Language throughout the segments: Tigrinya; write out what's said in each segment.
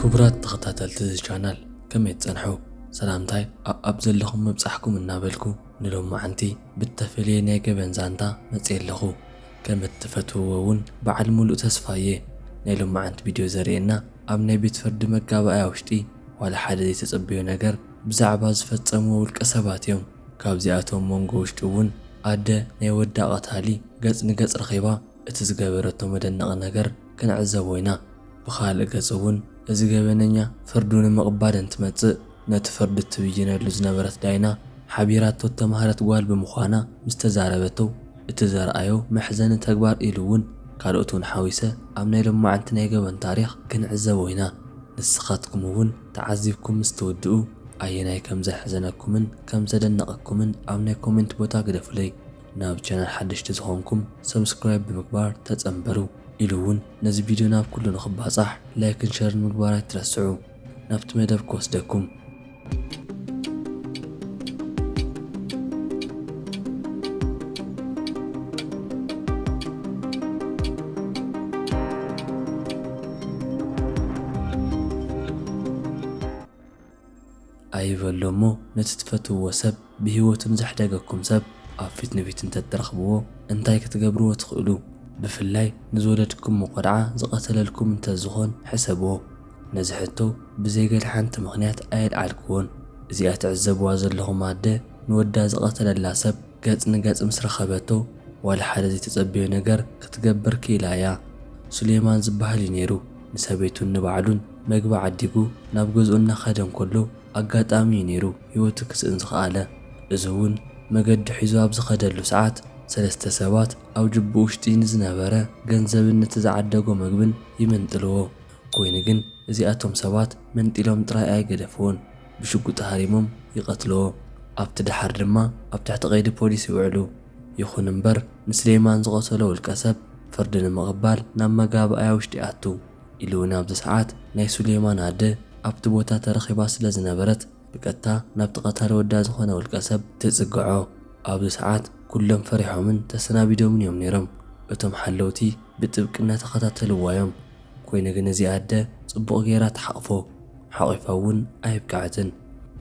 ክቡራት ተኸታተልቲ እዚ ቻናል ከመይ ትጸንሑ ሰላምታይ ኣብ ዘለኹም መብጻሕኩም እናበልኩ ንሎማዓንቲ ብተፈልየ ናይ ገበን ዛንታ መጽእ ኣለኹ ከም እትፈትውዎ እውን በዓል ሙሉእ ተስፋየ ናይ ሎማዓንቲ ቪድዮ ዘርእየና ኣብ ናይ ቤት ፍርዲ መጋባእያ ውሽጢ ዋላ ሓደ ዘይተጸበዮ ነገር ብዛዕባ ዝፈጸምዎ ውልቀ ሰባት እዮም። ካብዚኣቶም መንጎ ውሽጢ እውን ኣደ ናይ ወዳ ቀታሊ ገጽ ንገጽ ረኺባ እቲ ዝገበረቶ መደነቕ ነገር ክንዕዘቦ ኢና። ብኻልእ ገጽ እውን እዚ ገበነኛ ፍርዱ ንምቕባል እንትመጽእ ነቲ ፍርዲ ትብይነሉ ዝነበረት ዳይና ሓቢራቶ ተማሃረት ጓል ብምዃና ምስ ተዛረበቶ እቲ ዘረኣዮ መሕዘኒ ተግባር ኢሉ እውን ካልኦት እውን ሓዊሰ ኣብ ናይ ሎማዓንቲ ናይ ገበን ታሪኽ ክንዕዘቦ ኢና። ንስኻትኩም እውን ተዓዚብኩም ምስ ትውድኡ ኣየናይ ከም ዘሕዘነኩምን ከም ዘደነቐኩምን ኣብ ናይ ኮሜንት ቦታ ግደፉለይ። ናብ ቻናል ሓደሽቲ ዝኾንኩም ሰብስክራይብ ብምግባር ተጸንበሩ ኢሉ እውን ነዚ ቪድዮ ናብ ኩሉ ንኽባጻሕ ላይክን ሸርን ምግባር ኣይትረስዑ። ናብቲ መደብ ክወስደኩም ኣይበሎሞ ነቲ ትፈትውዎ ሰብ ብሂወቱን ዘሕደገኩም ሰብ ኣብ ፊት ንፊት እንተትረኽብዎ እንታይ ክትገብርዎ ትኽእሉ? ብፍላይ ንዝወለድኩም ቆልዓ ዝቐተለልኩም እንተዝኾን ሕሰብዎ። ነዚ ሕቶ ብዘይገለ ሓንቲ ምኽንያት ኣየልዓልክዎን። እዚኣ ትዕዘብዋ ዘለኹም ኣደ ንወዳ ዝቐተለላ ሰብ ገጽ ንገጽ ምስ ረኸበቶ ዋላ ሓደ ዘይተጸበዮ ነገር ክትገብር ክኢላ እያ። ሱሌማን ዝበሃል እዩ ነይሩ። ንሰበይቱ ንባዕሉን መግቢ ዓዲጉ ናብ ገዝኡ እናኸደ እንከሎ ኣጋጣሚ እዩ ነይሩ ህይወቱ ክስእን ዝኸኣለ። እዚ እውን መገዲ ሒዙ ኣብ ዝኸደሉ ሰዓት ሰለስተ ሰባት ኣብ ጅቡ ውሽጢ ንዝነበረ ገንዘብን ነቲ ዝዓደጎ መግብን ይመንጥልዎ። ኮይኑ ግን እዚኣቶም ሰባት መንጢሎም ጥራይ ኣይገደፍዎን፣ ብሽጉጥ ሃሪሞም ይቐትልዎ። ኣብቲ ድሓር ድማ ኣብ ትሕቲ ቀይዲ ፖሊስ ይውዕሉ። ይኹን እምበር ንስሌማን ዝቐተሎ ውልቀ ሰብ ፍርዲ ንምቕባል ናብ መጋባእያ ውሽጢ ኣቱ ኢሉ እውን ኣብዚ ሰዓት ናይ ሱሌማን ኣደ ኣብቲ ቦታ ተረኺባ ስለ ዝነበረት ብቀጥታ ናብቲ ቀታሊ ወዳ ዝኾነ ውልቀ ሰብ ትጽግዖ። ኣብዚ ሰዓት ኩሎም ፈሪሖምን ተሰናቢዶምን እዮም ነይሮም። እቶም ሓለውቲ ብጥብቂ እናተኸታተልዋ እዮም። ኮይኑ ግን እዚ ኣደ ጽቡቕ ጌራ ተሓቕፎ ሓቒፋ እውን ኣይብቃዕትን።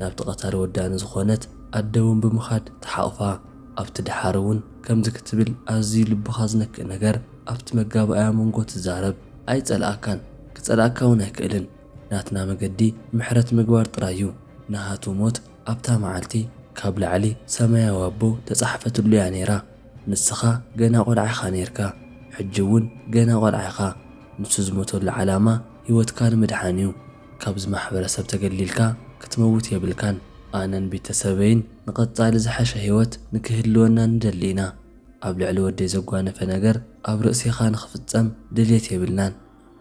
ናብቲ ቀታሊ ወዳ ንዝኾነት ኣደ እውን ብምኻድ ተሓቕፋ። ኣብቲ ድሓር እውን ከምዚ ክትብል ኣዝዩ ልብኻ ዝነክእ ነገር ኣብቲ መጋባእያ መንጎ ትዛረብ። ኣይጸልኣካን ክጸልኣካ እውን ኣይክእልን። ናትና መገዲ ምሕረት ምግባር ጥራዩ። ናሃቱ ሞት ኣብታ መዓልቲ ካብ ላዕሊ ሰማያዊ ኣቦ ተጻሕፈትሉ እያ ነይራ። ንስኻ ገና ቆልዓ ኢኻ ነይርካ፣ ሕጂ እውን ገና ቆልዓ ኢኻ። ንሱ ዝሞተሉ ዓላማ ህይወትካ ንምድሓን እዩ። ካብዚ ማሕበረሰብ ተገሊልካ ክትመውት የብልካን። ኣነን ቤተሰበይን ንቐጻሊ ዝሓሸ ህይወት ንክህልወና ንደሊ ኢና። ኣብ ልዕሊ ወደይ ዘጓነፈ ነገር ኣብ ርእሲኻ ንኽፍጸም ድልየት የብልናን።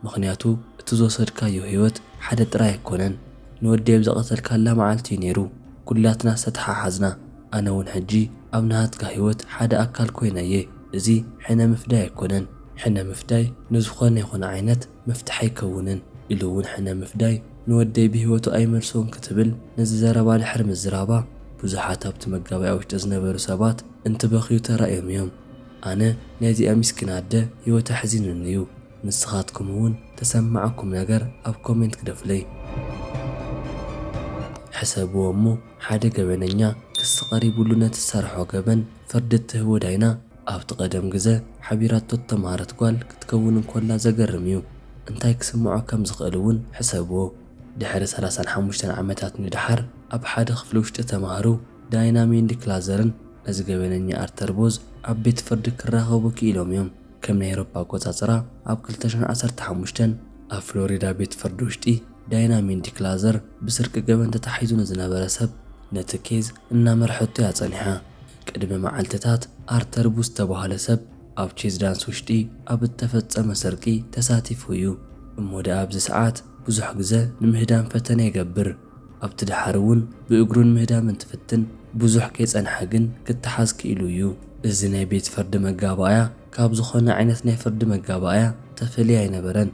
ምኽንያቱ እቲ ዝወሰድካዮ ህይወት ሓደ ጥራይ ኣይኮነን። ንወደይ ብዘቐተልካላ መዓልቲ እዩ ነይሩ። ኩላትና ዝተተሓሓዝና። ኣነ እውን ሕጂ ኣብ ናሃትካ ህይወት ሓደ ኣካል ኮይነየ። እዚ ሕነ ምፍዳይ ኣይኮነን። ሕነ ምፍዳይ ንዝኾነ ይኹን ዓይነት መፍትሒ ኣይከውንን ኢሉ እውን ሕነ ምፍዳይ ንወደይ ብህይወቱ ኣይመልሶን ክትብል ነዚ ዘረባ ድሕሪ ምዝራባ ብዙሓት ኣብቲ መጋባእያ ውሽጢ ዝነበሩ ሰባት እንትበኽዩ ተራእዮም እዮም። ኣነ ነዚኣ ምስኪን ኣደ ህይወታ ሕዚንን እዩ። ንስኻትኩም እውን ተሰማዓኩም ነገር ኣብ ኮሜንት ክደፍለይ። ሕሰብዎ እሞ ሓደ ገበነኛ ክስ ቀሪቡሉ ነቲ ዝሰርሖ ገበን ፍርዲ እትህቦ ዳይና ኣብቲ ቀደም ግዜ ሓቢራቶ ተማሃረት ጓል ክትከውን እንኮላ ዘገርም እዩ። እንታይ ክስምዖ ከም ዝኽእል እውን ሕሰብዎ። ድሕሪ 35 ዓመታት ንድሓር ኣብ ሓደ ክፍሊ ውሽጢ ተማሃሩ ዳይና ሜንዲ ክላዘርን ነዚ ገበነኛ ኣርተር ቦዝ ኣብ ቤት ፍርዲ ክራኸቡ ክኢሎም እዮም። ከም ናይ ኤሮፓ ኣቆጻጽራ ኣብ 2015 ኣብ ፍሎሪዳ ቤት ፍርዲ ውሽጢ ዳይና ሜንዲ ክላዘር ብስርቂ ገበን ተታሒዙ ንዝነበረ ሰብ ነቲ ኬዝ እናመርሐቶ እያ ጸኒሓ። ቅድሚ መዓልትታት ኣርተር ቦዝ ዝተባህለ ሰብ ኣብ ቼዝ ዳንስ ውሽጢ ኣብ እተፈጸመ ስርቂ ተሳቲፉ እዩ። እሞ ደኣ ኣብዚ ሰዓት ብዙሕ ግዜ ንምህዳም ፈተነ ይገብር። ኣብቲ ድሓር እውን ብእግሩን ምህዳም እንትፍትን ብዙሕ ከይጸንሐ ግን ክትሓዝ ክኢሉ እዩ። እዚ ናይ ቤት ፍርዲ መጋባእያ ካብ ዝኾነ ዓይነት ናይ ፍርዲ መጋባእያ ተፈልየ ኣይነበረን።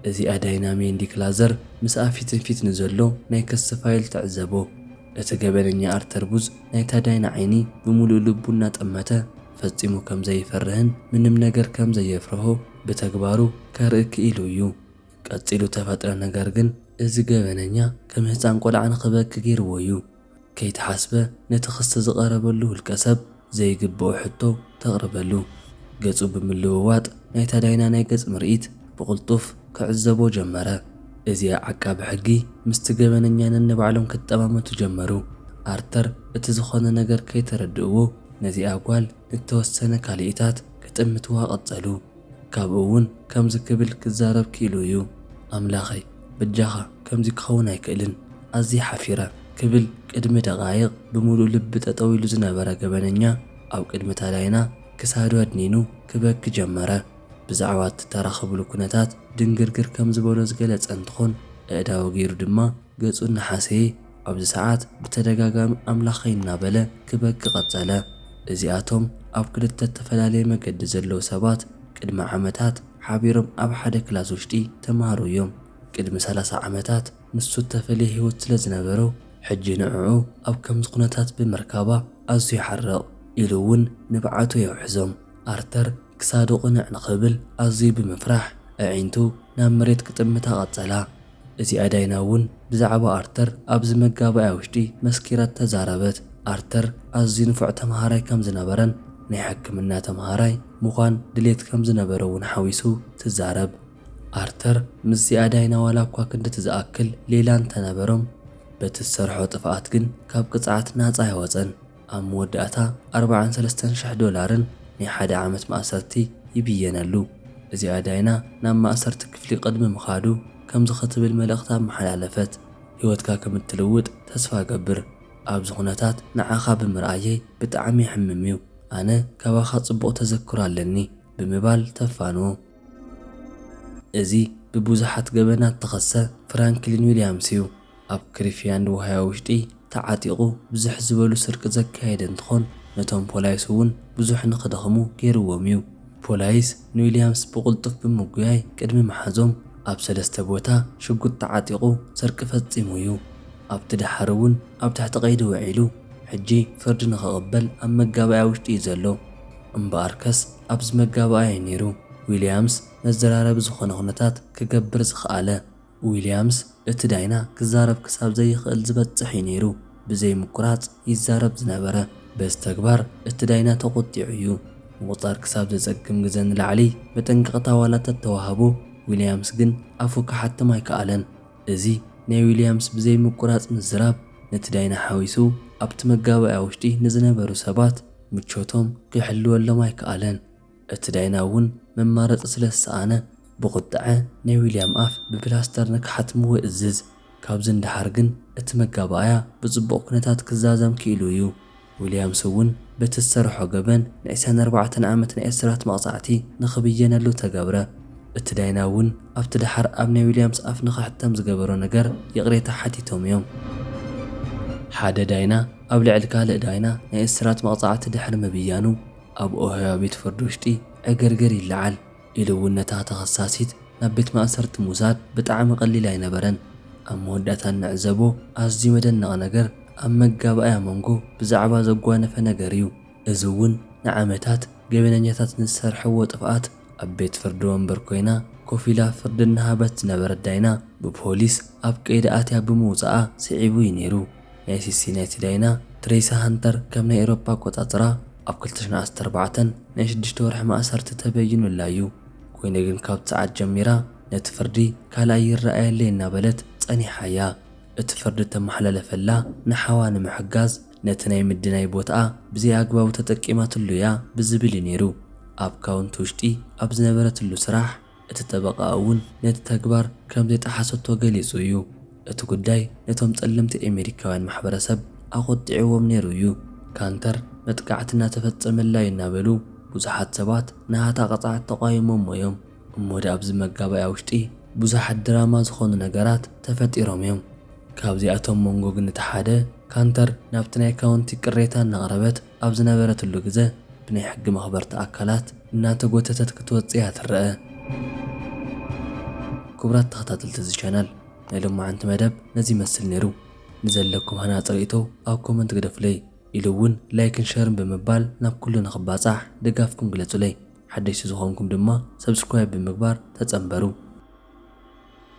እዚኣ ዳይና ሜንዲ ክላዘር ምስ ፊትን ፊት ንዘሎ ናይ ክስ ፋይል ትዕዘቦ። እቲ ገበነኛ ኣርተር ቦዝ ናይታ ዳይና ዓይኒ ብምሉእ ልቡ እናጠመተ ፈጺሙ ከም ዘይፈርህን ምንም ነገር ከም ዘየፍርሆ ብተግባሩ ከርኢ ክኢሉ እዩ። ቀፂሉ ተፈጥረ ነገር ግን እዚ ገበነኛ ከም ህፃን ቆልዓ ንኽበክ ገይርዎ እዩ። ከይተሓስበ ነቲ ክስ ዝቐረበሉ ውልቀ ሰብ ዘይግብኦ ሕቶ ተቕርበሉ። ገጹ ብምልውዋጥ ናይታ ዳይና ናይ ገጽ ምርኢት ብቕልጡፍ ክዕዘቦ ጀመረ። እዚ ዓቃቢ ሕጊ ምስቲ ገበነኛ ነንባዕሎም ክጠማመቱ ጀመሩ። ኣርተር እቲ ዝኾነ ነገር ከይተረድእዎ ነዚኣ ጓል ንተወሰነ ካልኢታት ክጥምትዋ ቐጸሉ። ካብኡ እውን ከምዚ ክብል ክዛረብ ክኢሉ እዩ። ኣምላኸይ ብጃኻ ከምዚ ክኸውን ኣይክእልን ኣዝየ ሓፊረ ክብል ቅድሚ ደቓይቕ ብምሉእ ልቢ ጠጠው ኢሉ ዝነበረ ገበነኛ ኣብ ቅድሚ ታዳይና ክሳዱ ኣድኒኑ ክበኪ ጀመረ። ብዛዕባ እተራኸብሉ ኩነታት ድንግርግር ከም ዝበሎ ዝገለጸ እንትኾን ኣእዳው ገይሩ ድማ ገጹ እናሓሰየ ኣብዚ ሰዓት ብተደጋጋሚ ኣምላኸይ እናበለ ክበኪ ቐጸለ። እዚኣቶም ኣብ ክልተ ዝተፈላለየ መገዲ ዘለዉ ሰባት ቅድሚ ዓመታት ሓቢሮም ኣብ ሓደ ክላስ ውሽጢ ተምሃሩ እዮም። ቅድሚ 30 ዓመታት ንሱ ተፈልየ ህይወት ስለ ዝነበሮ ሕጂ ንዕዑ ኣብ ከምዚ ኩነታት ብምርካባ ኣዝዩ ይሓርቕ ኢሉ እውን ንብዓቱ የውሕዞም። ኣርተር ክሳዱ ቅንዕ ንኽብል ኣዝዩ ብምፍራሕ ኣዒንቱ ናብ መሬት ክጥምታ ቐጸላ። እዚኣ ዳይና እውን ብዛዕባ ኣርተር ኣብዚ መጋባእያ ውሽጢ መስኪራት ተዛረበት። ኣርተር ኣዝዩ ንፉዕ ተምሃራይ ከም ዝነበረን ናይ ሕክምና ተምሃራይ ምዃን ድሌት ከም ዝነበረ እውን ሓዊሱ ትዛረብ። ኣርተር ምስዚኣ ዳይና ዋላ እኳ ክንድቲ ዝኣክል ሌላ እንተነበሮም በቲ ዝሰርሖ ጥፍኣት ግን ካብ ቅፅዓት ናፃ ይወፀን። ኣብ መወዳእታ $43,000 ናይ 1 ዓመት ማእሰርቲ ይብየነሉ። እዚኣ ዳይና ናብ ማእሰርቲ ክፍሊ ቅድሚ ምኻዱ ከምዚ ኽትብል መልእኽቲ ኣመሓላለፈት። ህይወትካ ከም እትልውጥ ተስፋ ገብር። ኣብዚ ኩነታት ንዓኻ ብምርኣየይ ብጣዕሚ ይሕምም እዩ። ኣነ ካባኻ ጽቡቕ ተዘክሮ ኣለኒ ብምባል ተፋንዎ። እዚ ብብዙሓት ገበናት ተኸሰ ፍራንክሊን ዊልያምስ እዩ። ኣብ ክሪፍያንድ ውሃያ ውሽጢ ተዓጢቑ ብዙሕ ዝበሉ ስርቂ ዘካየደ እንትኾን ነቶም ፖላይስ እውን ብዙሕ ንኽደኽሙ ገይርዎም እዩ። ፖላይስ ንዊልያምስ ብቕልጡፍ ብምጉያይ ቅድሚ መሓዞም ኣብ 3 ቦታ ሽጉጥ ተዓጢቑ ስርቂ ፈጺሙ እዩ። ኣብቲ ድሓር እውን ኣብ ትሕቲ ቀይዲ ውዒሉ ሕጂ ፍርዲ ንኽቕበል ኣብ መጋባእያ ውሽጢ እዩ ዘሎ። እምበኣርከስ ኣብዚ መጋባእያ እዩ ነይሩ ዊልያምስ መዘራረቢ ዝኾነ ኩነታት ክገብር ዝኸኣለ። ዊልያምስ እቲ ዳይና ክዛረብ ክሳብ ዘይኽእል ዝበፅሕ እዩ ነይሩ። ብዘይ ምቁራፅ ይዛረብ ዝነበረ። በዚ ተግባር እቲ ዳይና ተቖጢዑ እዩ። ምቁፃር ክሳብ ዘጸግም ግዜ ንላዕሊ መጠንቀቕታ ዋላታት ተዋህቦ ዊልያምስ ግን ኣፉ ክሓትም ኣይከኣለን። እዚ ናይ ዊልያምስ ብዘይ ምቁራፅ ምዝራብ ነቲ ዳይና ሓዊሱ ኣብቲ መጋባእያ ውሽጢ ንዝነበሩ ሰባት ምቾቶም ክሕልወሎም ኣይከኣለን። እቲ ዳይና እውን መማረፂ ስለ ዝሰኣነ ብቁጥዐ ናይ ዊልያም ኣፍ ብፕላስተር ንክሓትምዎ እዝዝ። ካብዚ እንድሓር ግን እቲ መጋባእያ ብጽቡቕ ኩነታት ክዛዘም ክኢሉ እዩ። ዊልያምስ እውን በቲ ዝሰርሖ ገበን ን24 ዓመት ናይ እስራት መቕፃዕቲ ንኽብየነሉ ተገብረ። እቲ ዳይና እውን ኣብቲ ድሓር ኣብ ናይ ዊልያምስ ኣፍ ንኽሕተም ዝገበሮ ነገር የቕሬታ ሓቲቶም እዮም። ሓደ ዳይና ኣብ ልዕሊ ካልእ ዳይና ናይ እስራት መቕፃዕቲ ድሕሪ ምብያኑ ኣብ ኦህዮ ቤት ፍርዲ ውሽጢ ዕገርገር ይለዓል ኢሉ እውን ነታ ተኸሳሲት ናብ ቤት ማእሰርቲ ምውሳድ ብጣዕሚ ቀሊል ኣይነበረን። ኣብ መወዳእታ ንዕዘቦ ኣዝዩ መደነቕ ነገር ኣብ መጋባእያ መንጎ ብዛዕባ ዘጓነፈ ነገር እዩ። እዚ እውን ንዓመታት ገበነኛታት ንዝሰርሕዎ ጥፍኣት ኣብ ቤት ፍርዲ ወንበር ኮይና ኮፍ ኢላ ፍርዲ እናሃበት ዝነበረት ዳይና ብፖሊስ ኣብ ቀይዲ ኣትያ ብምውፃኣ ስዒቡ እዩ ነይሩ። ናይ ሲሲናይቲ ዳይና ትሬሲ ሃንተር ከም ናይ ኤውሮፓ ኣቆፃፅራ ኣብ 2014 ናይ 6 ወርሒ ማእሰርቲ ተበይኑላ እዩ። ኮይኑ ግን ካብቲ ሰዓት ጀሚራ ነቲ ፍርዲ ካልኣይ ይረኣየለይ እናበለት ጸኒሓ እያ። እቲ ፍርዲ ተመሓላለፈላ ንሓዋ ንምሕጋዝ ነቲ ናይ ምድናይ ቦታኣ ብዘይ ኣግባቡ ተጠቂማትሉ እያ ብዝብል እዩ ነይሩ። ኣብ ካውንቲ ውሽጢ ኣብ ዝነበረትሉ ስራሕ እቲ ጠበቓ እውን ነቲ ተግባር ከም ዘይጠሓሰቶ ገሊጹ እዩ። እቲ ጉዳይ ነቶም ጸለምቲ ኣሜሪካውያን ማሕበረሰብ ኣቆጢዕዎም ነይሩ እዩ። ካንተር መጥቃዕቲ እናተፈጸመላ እዩ እናበሉ ብዙሓት ሰባት ናሃታ ቐፅዓት ተቃይሞም እዮም። እሞ ኣብዚ መጋባእያ ውሽጢ ብዙሓት ድራማ ዝኾኑ ነገራት ተፈጢሮም እዮም። ካብዚኣቶም መንጎ ግን እቲ ሓደ ካንተር ናብቲ ናይ ካውንቲ ቅሬታ እናቕረበት ኣብ ዝነበረትሉ ግዜ ብናይ ሕጊ መኽበርቲ ኣካላት እናተጎተተት ክትወፅእ እያ ትረአ። ክቡራት ተኸታተልቲ እዚ ቻናል ናይ ሎማዓንቲ መደብ ነዚ ይመስል ነይሩ። ንዘለኩም ሃናፂ ርእይቶ ኣብ ኮመንት ግደፍለይ ኢሉ እውን ላይክን ሸርን ብምባል ናብ ኩሉ ንኽባፃሕ ደጋፍኩም ግለጹለይ። ሓደሽቲ ዝኾንኩም ድማ ሰብስክራይብ ብምግባር ተጸንበሩ።